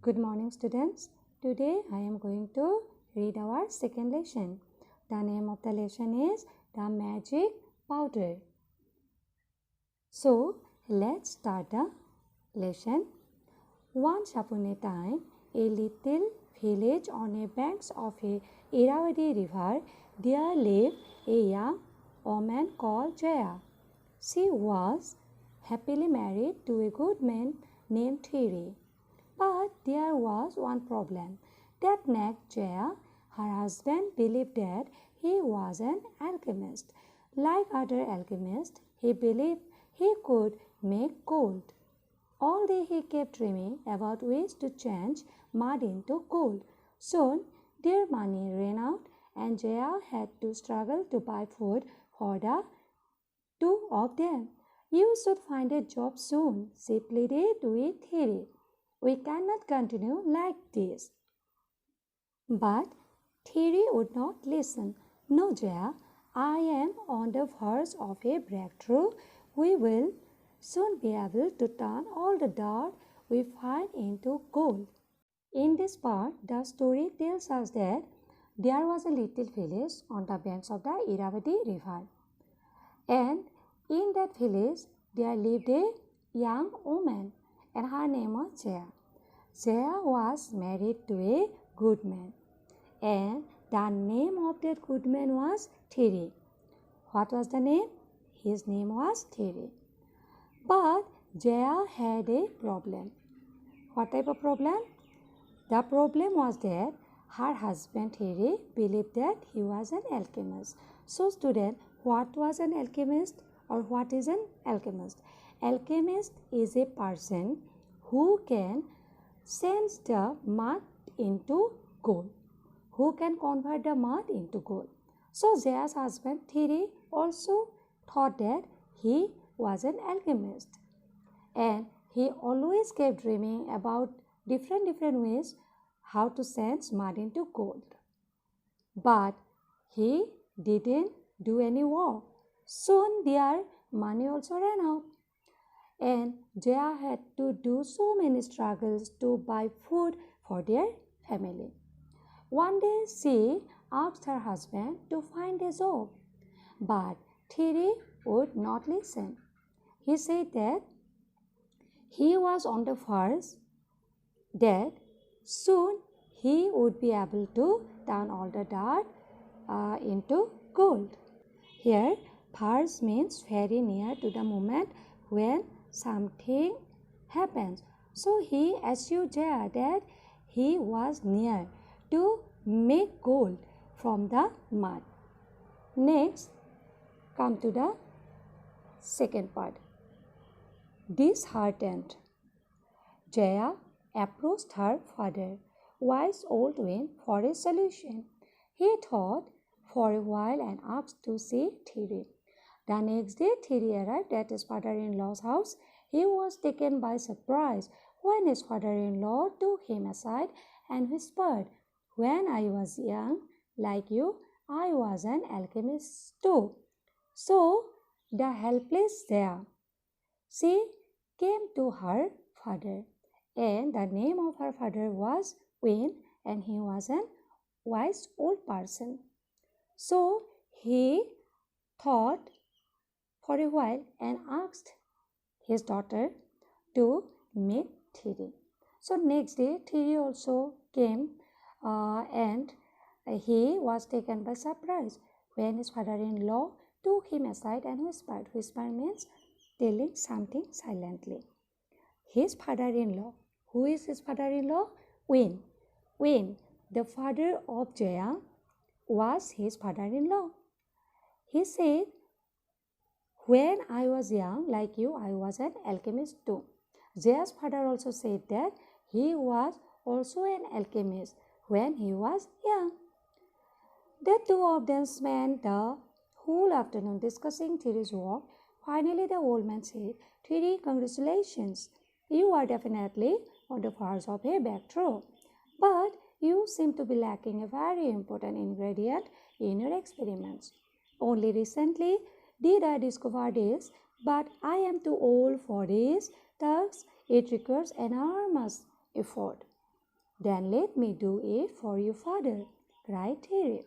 Good morning, students. Today I am going to read our second lesson. The name of the lesson is The Magic Powder. So, let's start the lesson. Once upon a time, a little village on the banks of a Iravadi river, there lived a young woman called Jaya. She was happily married to a good man named Thierry. But there was one problem. That next Jaya, her husband, believed that he was an alchemist. Like other alchemists, he believed he could make gold. All day he kept dreaming about ways to change mud into gold. Soon their money ran out and Jaya had to struggle to buy food for the two of them. You should find a job soon, she pleaded with Thierry. We cannot continue like this. But Thierry would not listen. No, Jaya, I am on the verge of a breakthrough. We will soon be able to turn all the dirt we find into gold. In this part, the story tells us that there was a little village on the banks of the Iravati river. And in that village, there lived a young woman, and her name was Jaya. Jaya was married to a good man, and the name of that good man was Thierry. What was the name? His name was Thierry. But Jaya had a problem. What type of problem? The problem was that her husband Thierry believed that he was an alchemist. So, student, what was an alchemist or what is an alchemist? Alchemist is a person who can change the mud into gold, who can convert the mud into gold. So Jaya's husband Thierry also thought that he was an alchemist, and he always kept dreaming about different ways how to change mud into gold. But he didn't do any work. Soon their money also ran out, and Jaya had to do so many struggles to buy food for their family. One day she asked her husband to find a job, but Thierry would not listen. He said that he was on the verge that soon he would be able to turn all the dirt into gold. Here, verge means very near to the moment when something happens. So he assured Jaya that he was near to make gold from the mud. Next, come to the second part. Disheartened, Jaya approached her father, wise old wind, for a solution. He thought for a while and asked to see Thierry. The next day, Thierry arrived at his father-in-law's house. He was taken by surprise when his father-in-law took him aside and whispered, "When I was young, like you, I was an alchemist too." So, the helpless Jaya, she came to her father, and the name of her father was Wayne, and he was an wise old person. So, he thought for a while and asked his daughter to meet Thierry. So next day Thierry also came, and he was taken by surprise when his father-in-law took him aside and whispered. Whisper means telling something silently. His father-in-law. Who is his father-in-law? Wayne. Wayne, the father of Jaya, was his father-in-law. He said, "When I was young, like you, I was an alchemist too." Jaya's father also said that he was also an alchemist when he was young. The two of them spent the whole afternoon discussing Thierry's work. Finally, the old man said, "Thierry, congratulations. You are definitely on the verge of a breakthrough. But you seem to be lacking a very important ingredient in your experiments. Only recently did I discover this, but I am too old for this. Thus, it requires enormous effort." Then let me do it for you, father, cried Terry.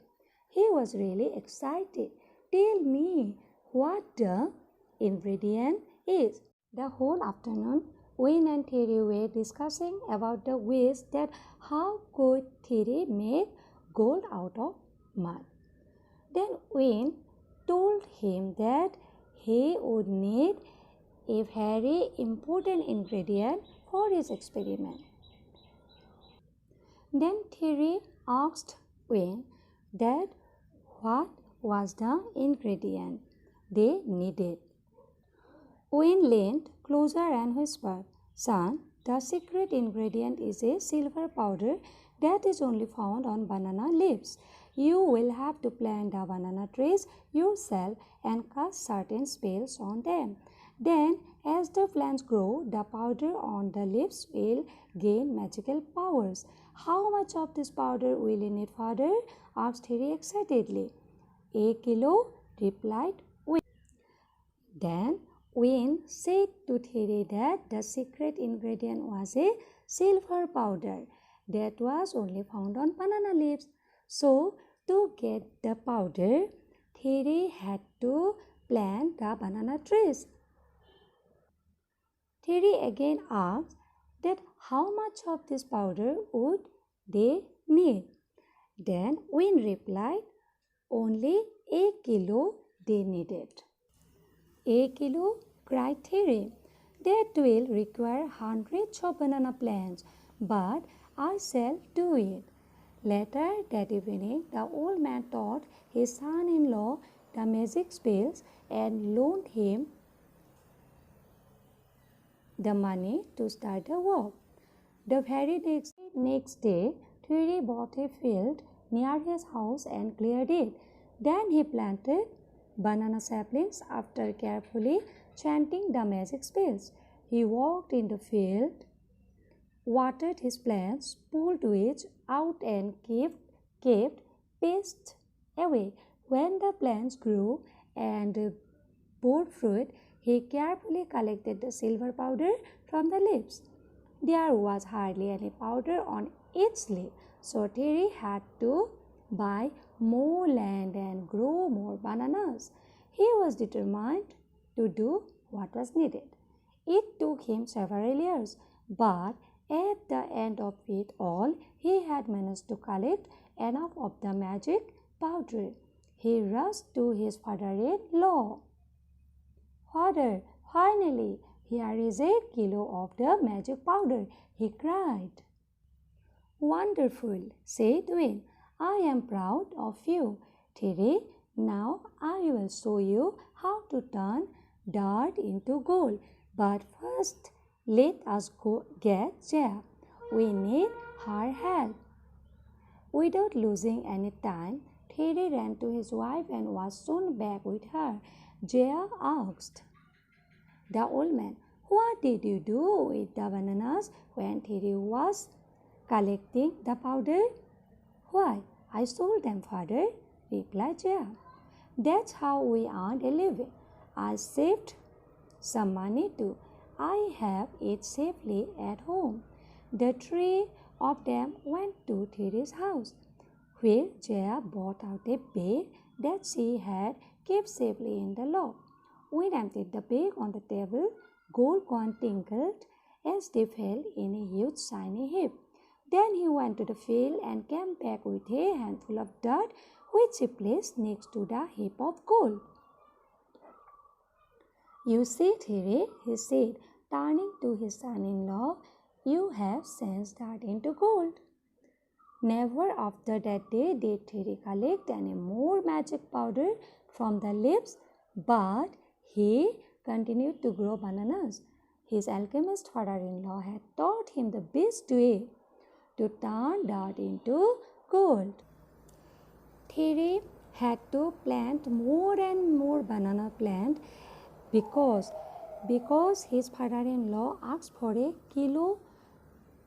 He was really excited. Tell me what the ingredient is. The whole afternoon, Wayne and Terry were discussing about the ways that how could Terry make gold out of mud. Then Wayne told him that he would need a very important ingredient for his experiment. Then Terry asked Wayne that what was the ingredient they needed. Wayne leaned closer and whispered, "Son, the secret ingredient is a silver powder that is only found on banana leaves. You will have to plant the banana trees yourself and cast certain spells on them. Then, as the plants grow, the powder on the leaves will gain magical powers." "How much of this powder will you need, father?" asked Harry excitedly. "A kilo," replied Wayne. Then Wayne said to Terry that the secret ingredient was a silver powder that was only found on banana leaves. So, to get the powder, Terry had to plant the banana trees. Terry again asked that how much of this powder would they need. Then Wayne replied, only a kilo they needed. "A kilo?" cried Terry. "That will require hundreds of banana plants, but I shall do it." Later that evening, the old man taught his son-in-law the magic spells and loaned him the money to start the work. The very next day, Terry bought a field near his house and cleared it. Then he planted banana saplings after carefully chanting the magic spells. He walked in the field, watered his plants, pulled weeds out and kept pests away. When the plants grew and bore fruit, he carefully collected the silver powder from the leaves. There was hardly any powder on each leaf, so Terry had to buy more land and grow more bananas. He was determined to do what was needed. It took him several years, but at the end of it all, he had managed to collect enough of the magic powder. He rushed to his father-in-law. "Father, finally, here is a kilo of the magic powder," he cried. "Wonderful," said Wayne. "I am proud of you, Terry. Now I will show you how to turn dirt into gold. But first, let us go get Jaya. We need her help." Without losing any time, Terry ran to his wife and was soon back with her. Jaya asked the old man, "What did you do with the bananas when Terry was collecting the powder?" "Why, I sold them, father," replied Jaya. "That's how we earned a living. I saved some money too. I have it safely at home." The three of them went to Terry's house, where Jaya brought out a bag that she had kept safely in the loft. When emptied the bag on the table, gold coins tinkled as they fell in a huge shiny heap. Then he went to the field and came back with a handful of dirt, which he placed next to the heap of gold. "You see, Terry," he said, turning to his son-in-law, "you have changed dirt into gold." Never after that day did Terry collect any more magic powder from the leaves, but he continued to grow bananas. His alchemist father-in-law had taught him the best way to turn dirt into gold. Terry had to plant more and more banana plants because his father-in-law asked for a kilo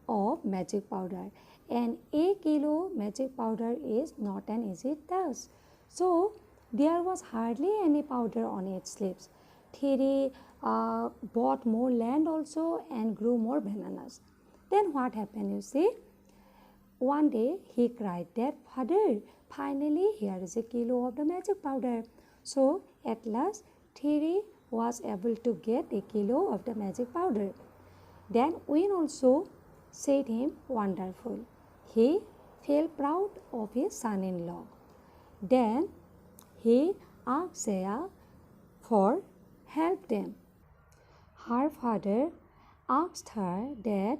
of magic powder, and a kilo magic powder is not an easy task. So there was hardly any powder on its leaves. Terry bought more land also and grew more bananas. Then what happened, you see? One day he cried that, "Father, finally here is a kilo of the magic powder." So at last Thierry was able to get a kilo of the magic powder. Then Wayne also said him wonderful. He felt proud of his son-in-law. Then he asked Zaya for help them. Her father asked her that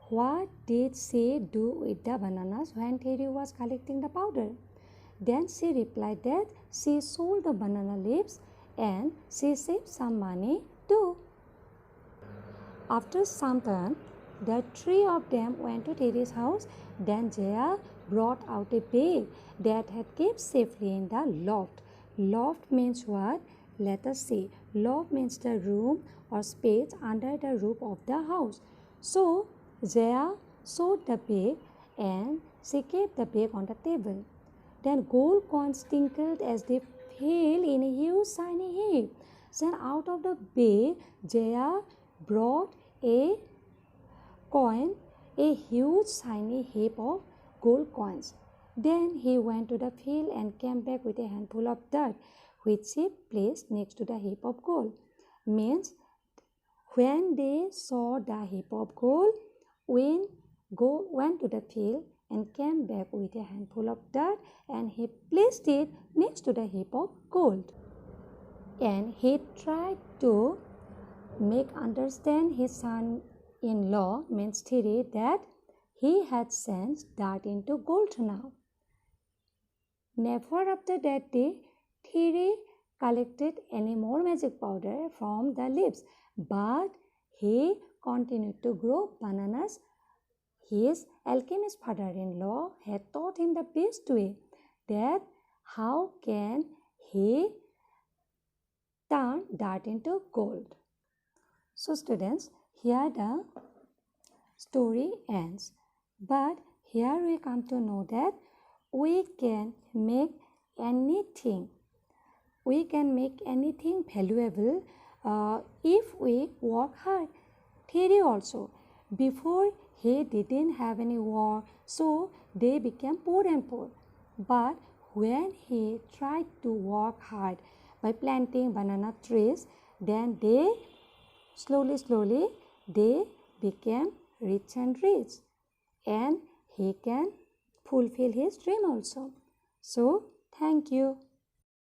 what did she do with the bananas when Thierry was collecting the powder. Then she replied that she sold the banana leaves and she saved some money too. After some time, the three of them went to Thierry's house. Then Jaya brought out a bag that had kept safely in the loft. Loft means what? Let us see. Loft means the room or space under the roof of the house. So Jaya sewed the bag and she kept the bag on the table. Then gold coins tinkled as they fell in a huge shiny heap. Then out of the bag, Jaya brought a coin, a huge shiny heap of gold coins. Then he went to the field and came back with a handful of dirt, which he placed next to the heap of gold. Means when they saw the heap of gold, Wayne went to the field and came back with a handful of dirt and he placed it next to the heap of gold. And he tried to make understand his son-in-law, means Thierry, that he had changed dirt into gold now. Never after that day, Thierry collected any more magic powder from the leaves, but he continued to grow bananas. His alchemist father-in-law had taught him the best way, that how can he turn dirt into gold. So students, here the story ends. But here we come to know that we can make anything. We can make anything valuable if we work hard. Thierry also, before he didn't have any work, so they became poor and poor. But when he tried to work hard by planting banana trees, then they slowly they became rich and rich, and he can fulfill his dream also. So thank you.